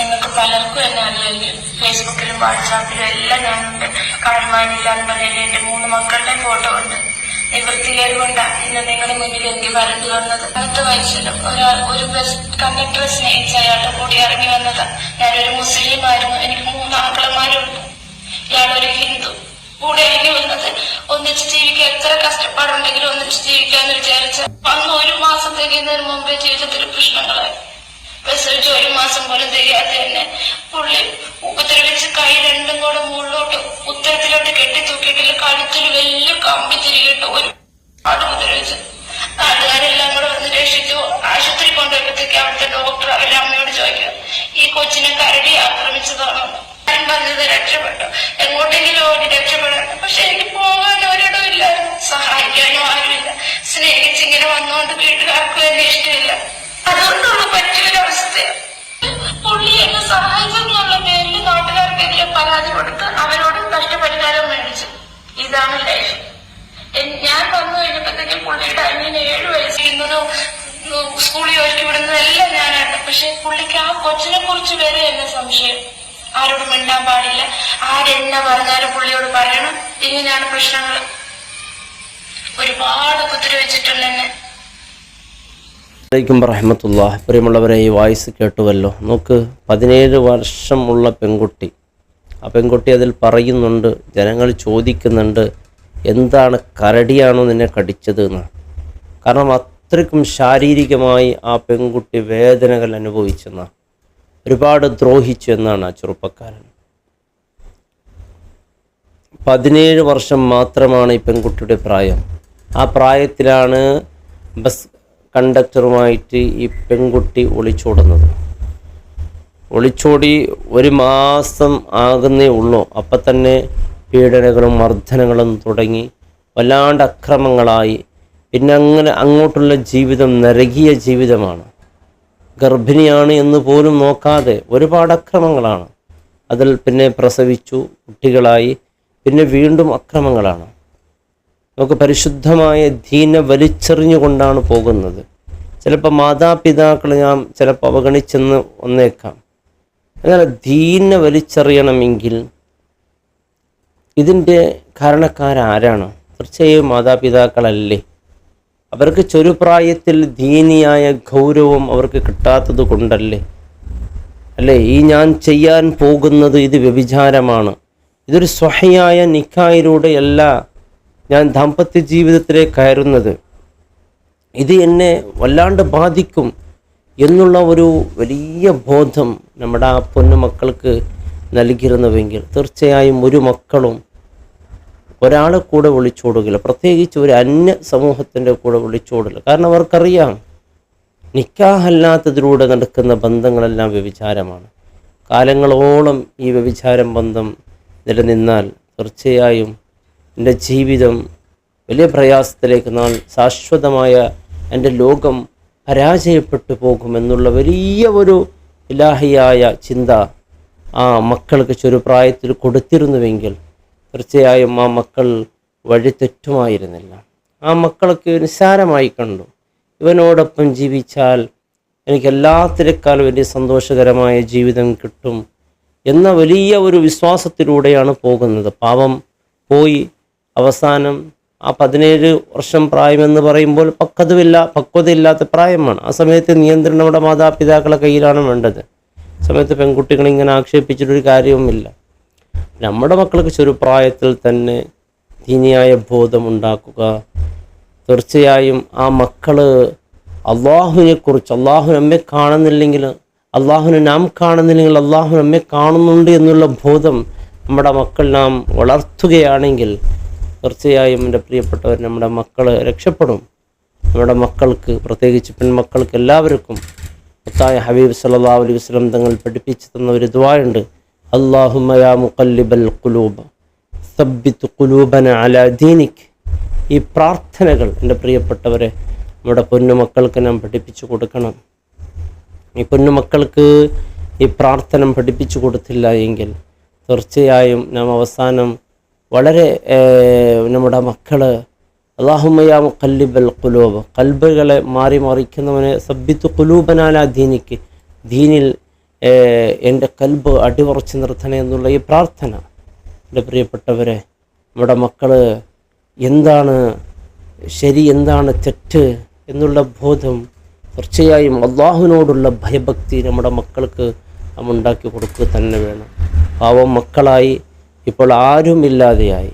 നിങ്ങൾക്ക് പലർക്കും എന്നെ അറിയായിരിക്കും. ഫേസ്ബുക്കിലും വാട്സാപ്പിലും എല്ലാം ഞാനുണ്ട്. കാണുവാനില്ലാന്ന് പറഞ്ഞാൽ എന്റെ 3 മക്കളുടെ ഫോട്ടോ ഉണ്ട്. നിവൃത്തികേട് കൊണ്ടാണ് ഇന്ന് നിങ്ങളുടെ മുന്നിൽ എനിക്ക് വരേണ്ടി വന്നത്. 10 വയസ്സിലും ഒരു ബസ് കണ്ടക്ടറെ സ്നേഹിച്ച അയാളുടെ കൂടി ഇറങ്ങി വന്നതാ. ഞാനൊരു മുസ്ലിം ആയിരുന്നു. എനിക്ക് 3 ആക്കളമാരുണ്ട്. ഇയാളൊരു ഹിന്ദു. കൂടെ ഇറങ്ങി വന്നത് ഒന്നിച്ച് ജീവിക്കാൻ, എത്ര കഷ്ടപ്പാടുണ്ടെങ്കിലും ഒന്നിച്ച് ജീവിക്കാന്ന് വിചാരിച്ച അന്ന് 1 മാസം തികയുന്നതിന് മുമ്പേ ജീവിതത്തിൽ പ്രശ്നങ്ങളായി. പ്രസവിച്ച് 1 മാസം പോലും തികയാതെ തന്നെ പുള്ളി ഉപദ്രവിച്ച് കൈ 2 കൂടെ മുകളിലോട്ട് ഉത്തരത്തിലോട്ട് കെട്ടിത്തൂക്കിയിട്ടില്ല. കഴുത്തിൽ വലിയ കമ്പി തിരികിട്ട് ഒരുപാട് ഉപദ്രവിച്ചു. നാട്ടുകാരെല്ലാം കൂടെ വന്ന് രക്ഷിച്ചു. ആശുപത്രി കൊണ്ടുപോയപ്പോഴത്തേക്ക് അവിടുത്തെ ഡോക്ടർ അവരുടെ അമ്മയോട് ചോദിക്കുക, ഈ കൊച്ചിനെ കരടി ആക്രമിച്ചതാണോ? ഞാൻ പറഞ്ഞത് രക്ഷപ്പെട്ടു, എങ്ങോട്ടെങ്കിലും ഓടി രക്ഷപ്പെടാൻ. പക്ഷെ എനിക്ക് പോകാൻ ഒരിടവും ഇല്ലായിരുന്നു, സഹായിക്കാനും ആരുമില്ല. സ്നേഹിച്ചിങ്ങനെ വന്നുകൊണ്ട് വീട്ടുകാർക്കും എന്നെ ഇഷ്ടമില്ല. അതുകൊണ്ടുള്ള പറ്റിയൊരവസ്ഥയാണ്. പുള്ളി എന്നെ സഹായിച്ചെന്നുള്ള പേരിൽ നാട്ടുകാർക്കെതിരെ പരാതി കൊടുത്ത് അവരോട് നഷ്ടപരിഹാരം മേടിച്ചു. ഇതാണ് ലൈഫ്. ഞാൻ വന്നു കഴിഞ്ഞപ്പോഴത്തേക്കും പുള്ളിയുടെ അനിയന് 7 വയസ്സിരുന്നതും സ്കൂളിൽ ഒഴുക്കി വിടുന്നതെല്ലാം ഞാനാണ്. പക്ഷെ പുള്ളിക്ക് ആ കൊച്ചിനെ കുറിച്ച് വരെ എന്നെ സംശയം. ആരോടും മിണ്ടാൻ പാടില്ല, ആരെന്നെ പറഞ്ഞാലും പുള്ളിയോട് പറയണം. ഇങ്ങനെയാണ് പ്രശ്നങ്ങൾ. ഒരുപാട് ഉപദ്രവിച്ചിട്ടുണ്ട് എന്നെ. അലൈക്കും വറഹ്മത്തുള്ളാഹി. പ്രിയമുള്ളവരെ, ഈ വോയിസ് കേട്ടുവല്ലോ. നോക്ക്, 17 വർഷമുള്ള പെൺകുട്ടി. ആ പെൺകുട്ടി അതിൽ പറയുന്നുണ്ട്, ജനങ്ങൾ ചോദിക്കുന്നുണ്ട്, എന്താണ് കരടിയാണോ നിന്നെ കടിച്ചത് എന്ന്. കാരണം അത്രയ്ക്കും ശാരീരികമായി ആ പെൺകുട്ടി വേദനകൾ അനുഭവിച്ചെന്നാണ്, ഒരുപാട് ദ്രോഹിച്ചു എന്നാണ് ആ ചെറുപ്പക്കാരൻ. 17 വർഷം മാത്രമാണ് ഈ പെൺകുട്ടിയുടെ പ്രായം. ആ പ്രായത്തിലാണ് ബസ് കണ്ടക്ടറുമായിട്ട് ഈ പെൺകുട്ടി ഒളിച്ചോടുന്നത്. ഒളിച്ചോടി 1 മാസം ആകുന്നേ ഉള്ളൂ. അപ്പം തന്നെ പീഡനങ്ങളും മർദ്ദനങ്ങളും തുടങ്ങി, വല്ലാണ്ട് അക്രമങ്ങളായി. പിന്നെ അങ്ങനെ അങ്ങോട്ടുള്ള ജീവിതം നരകീയ ജീവിതമാണ്. ഗർഭിണിയാണ് എന്ന് പോലും നോക്കാതെ ഒരുപാട് അക്രമങ്ങളാണ്. അതിൽ പിന്നെ പ്രസവിച്ചു, കുട്ടികളായി, പിന്നെ വീണ്ടും അക്രമങ്ങളാണ്. നമുക്ക് പരിശുദ്ധമായ ദീനെ വലിച്ചെറിഞ്ഞുകൊണ്ടാണ് പോകുന്നത്. ചിലപ്പോൾ മാതാപിതാക്കളെ നാം ചിലപ്പോൾ അവഗണിച്ചെന്ന് വന്നേക്കാം. അങ്ങനെ ദീനെ വലിച്ചെറിയണമെങ്കിൽ ഇതിൻ്റെ കാരണക്കാരാരാണ്? തീർച്ചയായും മാതാപിതാക്കളല്ലേ. അവർക്ക് ചെറുപ്രായത്തിൽ ദീനിയായ ഗൗരവം അവർക്ക് കിട്ടാത്തത് കൊണ്ടല്ലേ. അല്ലേ, ഈ ഞാൻ ചെയ്യാൻ പോകുന്നത് ഇത് വ്യഭിചാരമാണ്, ഇതൊരു സ്വഹയായ നിക്കായിലൂടെയല്ല ഞാൻ ദാമ്പത്യ ജീവിതത്തിലേക്ക് കയറുന്നത്, ഇത് എന്നെ വല്ലാണ്ട് ബാധിക്കും എന്നുള്ള ഒരു വലിയ ബോധം നമ്മുടെ ആ പൊന്നു മക്കൾക്ക് നൽകിയിരുന്നുവെങ്കിൽ തീർച്ചയായും ഒരു മക്കളും ഒരാളെ കൂടെ വിളിച്ചോടുകയില്ല, പ്രത്യേകിച്ച് ഒരു അന്യ സമൂഹത്തിൻ്റെ കൂടെ വിളിച്ചോടില്ല. കാരണം അവർക്കറിയാം നിക്കാഹല്ലാത്തതിലൂടെ നടക്കുന്ന ബന്ധങ്ങളെല്ലാം വ്യഭിചാരമാണ്. കാലങ്ങളോളം ഈ വ്യഭിചാരം ബന്ധം നിലനിന്നാൽ തീർച്ചയായും എൻ്റെ ജീവിതം വലിയ പ്രയാസത്തിലേക്ക്, നാൾ ശാശ്വതമായ എൻ്റെ ലോകം പരാജയപ്പെട്ടു പോകുമെന്നുള്ള വലിയ ഒരു ഇലാഹിയായ ചിന്ത ആ മക്കൾക്ക് ചെറുപ്രായത്തിൽ കൊടുത്തിരുന്നുവെങ്കിൽ തീർച്ചയായും ആ മക്കൾ വഴിതെറ്റുമായിരുന്നില്ല. ആ മക്കളൊക്കെ നിസ്സാരമായി കണ്ടു. ഇവനോടൊപ്പം ജീവിച്ചാൽ എനിക്ക് എല്ലാത്തിനേക്കാളും വലിയ സന്തോഷകരമായ ജീവിതം കിട്ടും എന്ന വലിയ ഒരു വിശ്വാസത്തിലൂടെയാണ് പോകുന്നത്. പാവം പോയി അവസാനം ആ 17 വർഷം പ്രായമെന്ന് പറയുമ്പോൾ പക്വതയില്ലാത്ത പ്രായമാണ്. ആ സമയത്ത് നിയന്ത്രണം നമ്മുടെ മാതാപിതാക്കളെ കയ്യിലാണ് വേണ്ടത്. സമയത്ത് പെൺകുട്ടികളെ ഇങ്ങനെ ആക്ഷേപിച്ചിട്ടൊരു കാര്യവുമില്ല. നമ്മുടെ മക്കൾക്ക് ചെറുപ്രായത്തിൽ തന്നെ ദീനിയായ ബോധമുണ്ടാക്കുക. തീർച്ചയായും ആ മക്കൾ അള്ളാഹുവിനെക്കുറിച്ച്, അള്ളാഹു നമ്മെ കാണുന്നില്ലെങ്കിൽ, അള്ളാഹുവിനെ നാം കാണുന്നില്ലെങ്കിൽ അള്ളാഹു നമ്മെ കാണുന്നുണ്ട് എന്നുള്ള ബോധം നമ്മുടെ മക്കൾ നാം വളർത്തുകയാണെങ്കിൽ തീർച്ചയായും എൻ്റെ പ്രിയപ്പെട്ടവർ, നമ്മുടെ മക്കൾ രക്ഷപ്പെടും. നമ്മുടെ മക്കൾക്ക്, പ്രത്യേകിച്ച് പെൺമക്കൾക്ക് എല്ലാവർക്കും മുത്തായ ഹബീബ് സല്ലല്ലാഹു അലൈഹി വസല്ലം തങ്ങൾ പഠിപ്പിച്ചു തന്ന ഒരു ദുആയുണ്ട്, അല്ലാഹുമ്മ യാ മുഖല്ലിബൽ ഖുലൂബ് സബ്ബിത് ഖുലൂബന അലാ ദീനിക്. ഈ പ്രാർത്ഥനകൾ എൻ്റെ പ്രിയപ്പെട്ടവരെ നമ്മുടെ പൊന്നുമക്കൾക്ക് നാം പഠിപ്പിച്ചു കൊടുക്കണം. ഈ പൊന്നുമക്കൾക്ക് ഈ പ്രാർത്ഥന പഠിപ്പിച്ചു കൊടുത്തില്ല എങ്കിൽ തീർച്ചയായും നാം അവസാനം വളരെ നമ്മുടെ മക്കൾ അല്ലാഹുമ്മ യാ മുഖല്ലിബൽ ഖുലൂബ്, കൽബുകളെ മാറി മറിക്കുന്നവനെ സബ്ബിത്ത് ഖുലൂബന അലാ ദീനിക്, ദീനിൽ എൻ്റെ കൽബ് അടിയുറച്ച് നിർത്തണേ എന്നുള്ള ഈ പ്രാർത്ഥന. എൻ്റെ പ്രിയപ്പെട്ടവരെ, നമ്മുടെ മക്കൾ എന്താണ് ശരി എന്താണ് തെറ്റ് എന്നുള്ള ബോധം, തീർച്ചയായും അള്ളാഹുവിനോടുള്ള ഭയഭക്തി നമ്മുടെ മക്കൾക്ക് നാം ഉണ്ടാക്കി കൊടുക്കുക തന്നെ വേണം. പാവം മക്കളായി ഇപ്പോൾ ആരുമില്ലാതെയായി.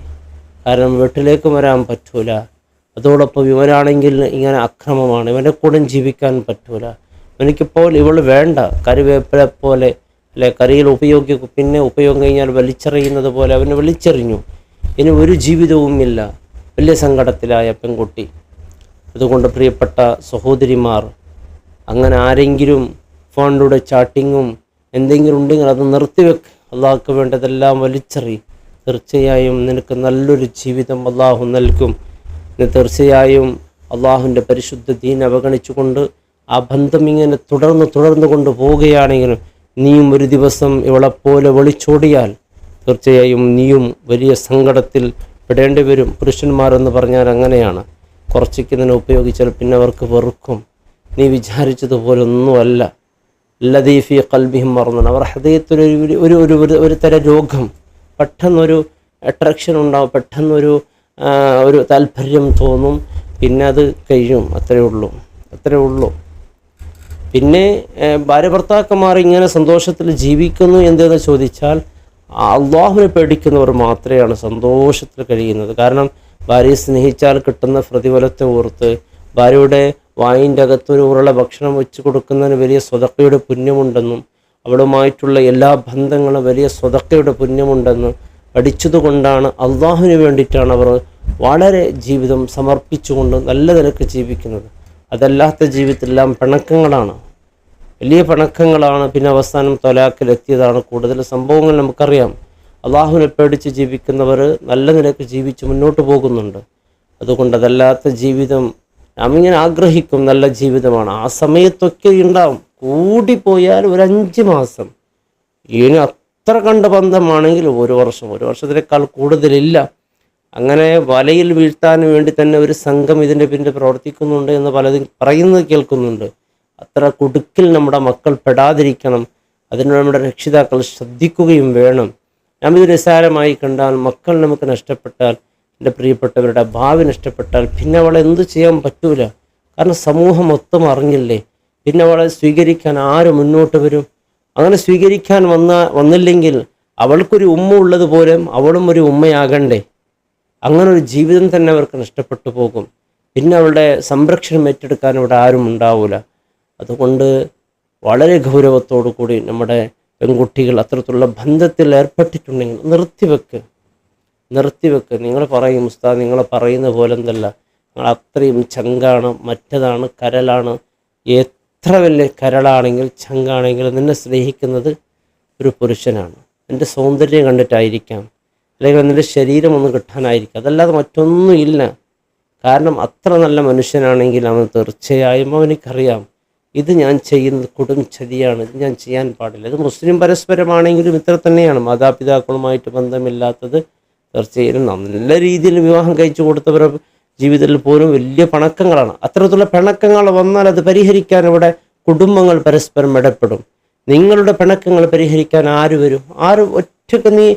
കാരണം വീട്ടിലേക്ക് വരാൻ പറ്റൂല. അതോടൊപ്പം ഇവനാണെങ്കിൽ ഇങ്ങനെ അക്രമമാണ്, ഇവൻ്റെ കൂടെ ജീവിക്കാൻ പറ്റൂല. എനിക്കിപ്പോൾ ഇവൾ വേണ്ട, കറിവേപ്പില പോലെ അല്ലെ കറിയിൽ ഉപയോഗിക്കും, പിന്നെ ഉപയോഗം കഴിഞ്ഞാൽ വലിച്ചെറിയുന്നത് പോലെ അവനെ വലിച്ചെറിഞ്ഞു. ഇനി ഒരു ജീവിതവുമില്ല. വലിയ സങ്കടത്തിലായ പെൺകുട്ടി. അതുകൊണ്ട് പ്രിയപ്പെട്ട സഹോദരിമാർ, അങ്ങനെ ആരെങ്കിലും ഫോണിലൂടെ ചാറ്റിങ്ങും എന്തെങ്കിലും ഉണ്ടെങ്കിൽ അത് നിർത്തിവെക്ക്. അള്ളാഹുക്ക് വേണ്ടതെല്ലാം വലിച്ചെറി. തീർച്ചയായും നിനക്ക് നല്ലൊരു ജീവിതം അള്ളാഹു നൽകും. തീർച്ചയായും അള്ളാഹുവിൻ്റെ പരിശുദ്ധ ദീൻ അവഗണിച്ചുകൊണ്ട് ആ ബന്ധം ഇങ്ങനെ തുടർന്ന് കൊണ്ട് പോവുകയാണെങ്കിലും നീയും ഒരു ദിവസം ഇവളെപ്പോലെ ഒളിച്ചോടിയാൽ തീർച്ചയായും നീയും വലിയ സങ്കടത്തിൽ പെടേണ്ടി വരും. പുരുഷന്മാരെന്ന് പറഞ്ഞാൽ അങ്ങനെയാണ്. കുറച്ചിക്കുന്നതിനെ ഉപയോഗിച്ചാൽ പിന്നെ അവർക്ക് വെറുക്കും. നീ വിചാരിച്ചതുപോലെ ഒന്നുമല്ല. ലദീഫി കൽബിഹിം മറന്നു, അവർ ഹൃദയത്തിലൊരു തരം രോഗം, പെട്ടെന്നൊരു അട്രാക്ഷൻ ഉണ്ടാവും, പെട്ടെന്നൊരു ഒരു താല്പര്യം തോന്നും, പിന്നെ അത് കഴിയും. അത്രയേ ഉള്ളൂ. പിന്നെ ഭാര്യ ഭർത്താക്കന്മാർ ഇങ്ങനെ സന്തോഷത്തിൽ ജീവിക്കുന്നു എന്തെന്ന് ചോദിച്ചാൽ അള്ളാഹുവിനെ പേടിക്കുന്നവർ മാത്രമാണ് സന്തോഷത്തിൽ കഴിയുന്നത്. കാരണം ഭാര്യയെ സ്നേഹിച്ചാൽ കിട്ടുന്ന പ്രതിഫലത്തെ ഓർത്ത് ഭാര്യയുടെ വായിൻ്റെ അകത്തൊരു ഉരുള ഭക്ഷണം വെച്ച് കൊടുക്കുന്നതിന് വലിയ സ്വതക്കയുടെ പുണ്യമുണ്ടെന്നും അവളുമായിട്ടുള്ള എല്ലാ ബന്ധങ്ങളും വലിയ സ്വതക്കയുടെ പുണ്യമുണ്ടെന്നും പഠിച്ചതുകൊണ്ടാണ് അള്ളാഹുവിന് വേണ്ടിയിട്ടാണ് അവർ വളരെ ജീവിതം സമർപ്പിച്ചുകൊണ്ട് നല്ല നിലക്ക് ജീവിക്കുന്നത്. അതല്ലാത്ത ജീവിതത്തിലെല്ലാം പിണക്കങ്ങളാണ്, വലിയ പിണക്കങ്ങളാണ്. പിന്നെ അവസാനം തൊലാക്കിലെത്തിയതാണ് കൂടുതൽ സംഭവങ്ങൾ നമുക്കറിയാം. അള്ളാഹുവിനെ പേടിച്ച് ജീവിക്കുന്നവർ നല്ല നിലക്ക് ജീവിച്ച് മുന്നോട്ട് പോകുന്നുണ്ട്. അതുകൊണ്ട് അതല്ലാത്ത ജീവിതം നാം ഇങ്ങനെ ആഗ്രഹിക്കും, നല്ല ജീവിതമാണ്, ആ സമയത്തൊക്കെ ഉണ്ടാവും. കൂടിപ്പോയാൽ ഒരു 5 മാസം, ഇനി അത്ര കണ്ട ബന്ധമാണെങ്കിൽ 1 വർഷം, 1 വർഷത്തിനേക്കാൾ കൂടുതലില്ല. അങ്ങനെ വലയിൽ വീഴ്ത്താൻ വേണ്ടി തന്നെ ഒരു സംഘം ഇതിൻ്റെ പിന്നിൽ പ്രവർത്തിക്കുന്നുണ്ട് എന്ന് പലതും പറയുന്നത് കേൾക്കുന്നുണ്ട്. അത്ര കുടുക്കിൽ നമ്മുടെ മക്കൾ പെടാതിരിക്കണം. അതിന് നമ്മുടെ രക്ഷിതാക്കൾ ശ്രദ്ധിക്കുകയും വേണം. നാം ഇത് നിസ്സാരമായി കണ്ടാൽ, മക്കൾ നമുക്ക് നഷ്ടപ്പെട്ടാൽ, എൻ്റെ പ്രിയപ്പെട്ടവരുടെ ഭാവി നഷ്ടപ്പെട്ടാൽ പിന്നെ അവളെ എന്തു ചെയ്യാൻ പറ്റൂല. കാരണം സമൂഹം മൊത്തം അറിഞ്ഞില്ലേ, പിന്നെ അവളെ സ്വീകരിക്കാൻ ആര് മുന്നോട്ട് വരും? അങ്ങനെ സ്വീകരിക്കാൻ വന്നില്ലെങ്കിൽ അവൾക്കൊരു ഉമ്മ ഉള്ളതുപോലെ അവളും ഒരു ഉമ്മയാകണ്ടേ? അങ്ങനെ ഒരു ജീവിതം തന്നെ അവർക്ക് നഷ്ടപ്പെട്ടു പോകും. പിന്നെ അവളുടെ സംരക്ഷണം ഏറ്റെടുക്കാൻ ഇവിടെ ആരും ഉണ്ടാവില്ല. അതുകൊണ്ട് വളരെ ഗൗരവത്തോടു കൂടി നമ്മുടെ പെൺകുട്ടികൾ അത്തരത്തിലുള്ള ബന്ധത്തിൽ ഏർപ്പെട്ടിട്ടുണ്ടെങ്കിൽ നിർത്തിവെക്ക്. നിങ്ങൾ പറയും ഉസ്താദ്, നിങ്ങൾ പറയുന്ന പോലെ എന്തല്ല, നിങ്ങൾ അത്രയും ചങ്കാണ്, മറ്റതാണ്, കരലാണ്. എത്ര വലിയ കരളാണെങ്കിൽ ചങ്കാണെങ്കിൽ നിന്നെ സ്നേഹിക്കുന്നത് ഒരു പുരുഷനാണ്. എൻ്റെ സൗന്ദര്യം കണ്ടിട്ടായിരിക്കാം, അല്ലെങ്കിൽ നിൻ്റെ ശരീരം ഒന്ന് കിട്ടാനായിരിക്കും, അതല്ലാതെ മറ്റൊന്നും ഇല്ല. കാരണം അത്ര നല്ല മനുഷ്യനാണെങ്കിൽ അവൻ തീർച്ചയായും അവനിക്കറിയാം ഇത് ഞാൻ ചെയ്യുന്നത് കൊടും ചതിയാണ്, ഇത് ഞാൻ ചെയ്യാൻ പാടില്ല. ഇത് മുസ്ലിം പരസ്പരമാണെങ്കിലും ഇത്ര തന്നെയാണ്. മാതാപിതാക്കളുമായിട്ട് ബന്ധമില്ലാത്തത് തീർച്ചയായും നല്ല രീതിയിൽ വിവാഹം കഴിച്ചു കൊടുത്തവരുടെ ജീവിതത്തിൽ പോലും വലിയ പിണക്കങ്ങളാണ്. അത്തരത്തിലുള്ള പിണക്കങ്ങൾ വന്നാൽ അത് പരിഹരിക്കാൻ ഇവിടെ കുടുംബങ്ങൾ പരസ്പരം ഇടപെടും. നിങ്ങളുടെ പിണക്കങ്ങൾ പരിഹരിക്കാൻ ആര് വരും? ഒറ്റക്ക് നീ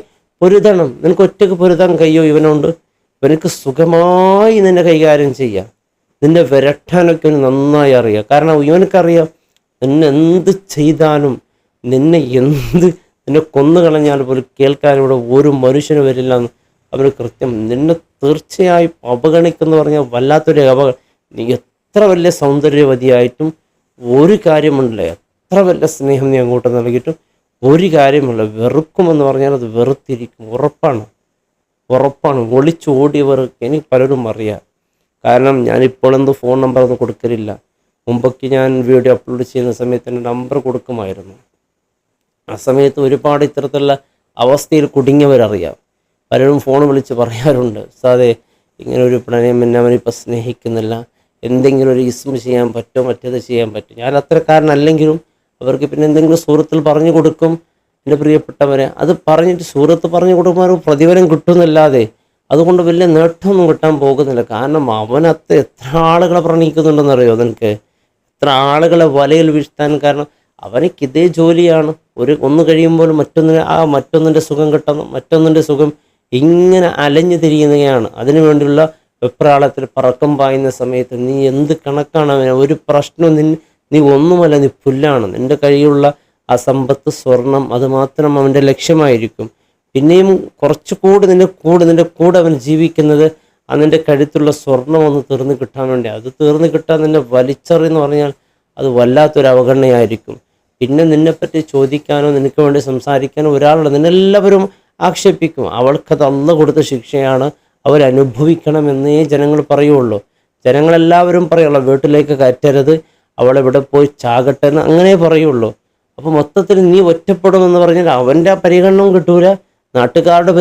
പൊരുതണം. നിനക്ക് ഒറ്റക്ക് പൊരുതാൻ കഴിയോ? ഇവനുണ്ട്, ഇവനക്ക് സുഖമായി നിന്നെ കൈകാര്യം ചെയ്യാം. നിന്നെ വിരട്ടാനൊക്കെ നന്നായി അറിയാം. കാരണം ഇവനക്കറിയാം നിന്നെ എന്ത് ചെയ്താലും, നിന്നെ കൊന്നു കളഞ്ഞാൽ പോലും കേൾക്കാൻ ഇവിടെ ഒരു മനുഷ്യന് വരില്ല എന്ന് അവന് കൃത്യം. നിന്നെ തീർച്ചയായും അവഗണിക്കുന്നു പറഞ്ഞാൽ വല്ലാത്തൊരു നീ എത്ര വലിയ സൗന്ദര്യവതിയായിട്ടും ഒരു കാര്യമുണ്ടല്ലേ, എത്ര വലിയ സ്നേഹം നീ അങ്ങോട്ട് നൽകിയിട്ടും ഒരു കാര്യമുള്ള വെറുക്കുമെന്ന് പറഞ്ഞാൽ അത് വെറുത്തിരിക്കും. ഉറപ്പാണ്. ഒളിച്ചോടിയവർ എനിക്ക് പലരും അറിയാം. കാരണം ഞാനിപ്പോഴൊന്നും ഫോൺ നമ്പറൊന്നും കൊടുക്കലില്ല. മുമ്പൊക്കെ ഞാൻ വീഡിയോ അപ്ലോഡ് ചെയ്യുന്ന സമയത്ത് എൻ്റെ നമ്പർ കൊടുക്കുമായിരുന്നു. ആ സമയത്ത് ഒരുപാട് ഇത്തരത്തിലുള്ള അവസ്ഥയിൽ കുടുങ്ങിയവരറിയാം. പലരും ഫോൺ വിളിച്ച് പറയാറുണ്ട്, സാറേ ഇങ്ങനെ ഒരു പ്രണയം എന്നെ അവനിപ്പോൾ സ്നേഹിക്കുന്നില്ല, എന്തെങ്കിലും ഒരു ഇസ്മ ചെയ്യാൻ പറ്റുമോ, മറ്റേത് ചെയ്യാൻ പറ്റും. ഞാൻ അത്രക്കാരനല്ലെങ്കിലും അവർക്ക് പിന്നെ എന്തെങ്കിലും സൂറത്തിൽ പറഞ്ഞു കൊടുക്കും. എൻ്റെ പ്രിയപ്പെട്ടവരെ, അത് പറഞ്ഞിട്ട് സൂറത്ത് പറഞ്ഞു കൊടുക്കുമ്പോൾ പ്രതിഫലം കിട്ടുന്നില്ലാതെ അതുകൊണ്ട് വലിയ നേട്ടമൊന്നും കിട്ടാൻ പോകുന്നില്ല. കാരണം അവനത്തെ എത്ര ആളുകളെ പ്രണയിക്കുന്നുണ്ടെന്നറിയോ നിനക്ക്? എത്ര ആളുകളെ വലയിൽ വീഴ്ത്താൻ. കാരണം അവനക്ക് ഇതേ ജോലിയാണ്. ഒന്ന് കഴിയുമ്പോൾ മറ്റൊന്നിൻ്റെ സുഖം കിട്ടണം, മറ്റൊന്നിൻ്റെ സുഖം, ഇങ്ങനെ അലഞ്ഞു തിരിയുകയാണ്. അതിനു വേണ്ടിയുള്ള വെപ്രാളത്തിൽ പറക്കം പായുന്ന സമയത്ത് നീ എന്ത് കണക്കാണ് അവന്? ഒരു പ്രശ്നവും നീ ഒന്നുമല്ല, നീ പുല്ലാണ്. നിൻ്റെ കയ്യിലുള്ള ആ സമ്പത്ത്, സ്വർണം, അത് മാത്രം അവൻ്റെ ലക്ഷ്യമായിരിക്കും. പിന്നെയും കുറച്ചുകൂടി നിൻ്റെ കൂടെ അവൻ ജീവിക്കുന്നത് നിൻ്റെ കഴുത്തുള്ള സ്വർണം ഒന്ന് തീർന്നു കിട്ടാൻ വേണ്ടി. അത് തീർന്നു കിട്ടാൻ നിന്നെ വലിച്ചെറിയെന്ന് പറഞ്ഞാൽ അത് വല്ലാത്തൊരു അവഗണനയായിരിക്കും. പിന്നെ നിന്നെപ്പറ്റി ചോദിക്കാനോ നിനക്ക് വേണ്ടി സംസാരിക്കാനോ ഒരാളുടെ നിന്നെല്ലാവരും ആക്ഷേപിക്കും. അവൾക്കത് അള്ളാഹു കൊടുത്ത ശിക്ഷയാണ്, അവരനുഭവിക്കണമെന്നേ ജനങ്ങൾ പറയുള്ളൂ. ജനങ്ങളെല്ലാവരും പറയുള്ളൂ വീട്ടിലേക്ക് കയറ്റരുത്, അവളെവിടെ പോയി ചാകട്ടെ എന്ന് അങ്ങനെ പറയുള്ളൂ. അപ്പോൾ മൊത്തത്തിൽ നീ ഒറ്റപ്പെടുമെന്ന് പറഞ്ഞാൽ അവൻ്റെ ആ പരിഗണനയും കിട്ടൂല, നാട്ടുകാരുടെ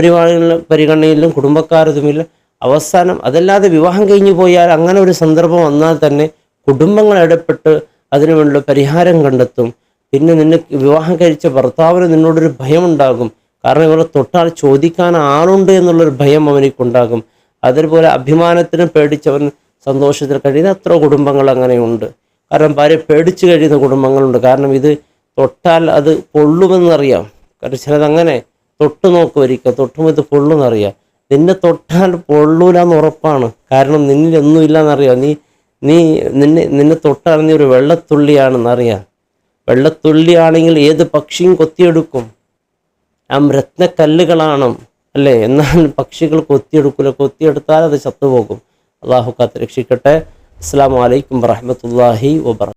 പരിഗണനയിലും കുടുംബക്കാരതുമില്ല. അവസാനം അതല്ലാതെ വിവാഹം കഴിഞ്ഞു പോയാൽ അങ്ങനെ ഒരു സന്ദർഭം വന്നാൽ തന്നെ കുടുംബങ്ങൾ ഇടപെട്ട് അതിനുവേണ്ട പരിഹാരം കണ്ടെത്തും. പിന്നെ നിന്നെ വിവാഹം കഴിച്ച ഭർത്താവിന് നിന്നോടൊരു ഭയമുണ്ടാകും. കാരണം ഇവരെ തൊട്ടാൽ ചോദിക്കാൻ ആളുണ്ട് എന്നുള്ളൊരു ഭയം അവനിക്കുണ്ടാകും. അതുപോലെ അഭിമാനത്തിന് പേടിച്ചവൻ സന്തോഷത്തിൽ കഴിയുന്ന എത്ര കുടുംബങ്ങൾ അങ്ങനെയുണ്ട്. കാരണം ഭാര്യ പേടിച്ച് കഴിയുന്ന കുടുംബങ്ങളുണ്ട്. കാരണം ഇത് തൊട്ടാൽ അത് പൊള്ളുമെന്നറിയാം. കാരണം ചിലതങ്ങനെ തൊട്ട് നോക്കുമായിരിക്കും, തൊട്ടുമ്പോൾ ഇത് പൊള്ളുമെന്നറിയാം. നിന്നെ തൊട്ടാൽ പൊള്ളൂലെന്ന് ഉറപ്പാണ്. കാരണം നിന്നിലൊന്നുമില്ല എന്നറിയാം. നിന്നെ തൊട്ടാൽ നീ ഒരു വെള്ളത്തുള്ളിയാണെന്നറിയാം. വെള്ളത്തുള്ളിയാണെങ്കിൽ ഏത് പക്ഷിയും കൊത്തിയെടുക്കും. രത്നക്കല്ലുകളാണ് അല്ലേ, എന്നാൽ പക്ഷികൾ കൊത്തിയെടുക്കില്ല. കൊത്തിയെടുത്താൽ അത് ചത്തുപോകും. അള്ളാഹു കാത്ത് രക്ഷിക്കട്ടെ. അസ്സലാമു അലൈക്കും വറഹ്മത്തുള്ളാഹി വബറകാതുഹു.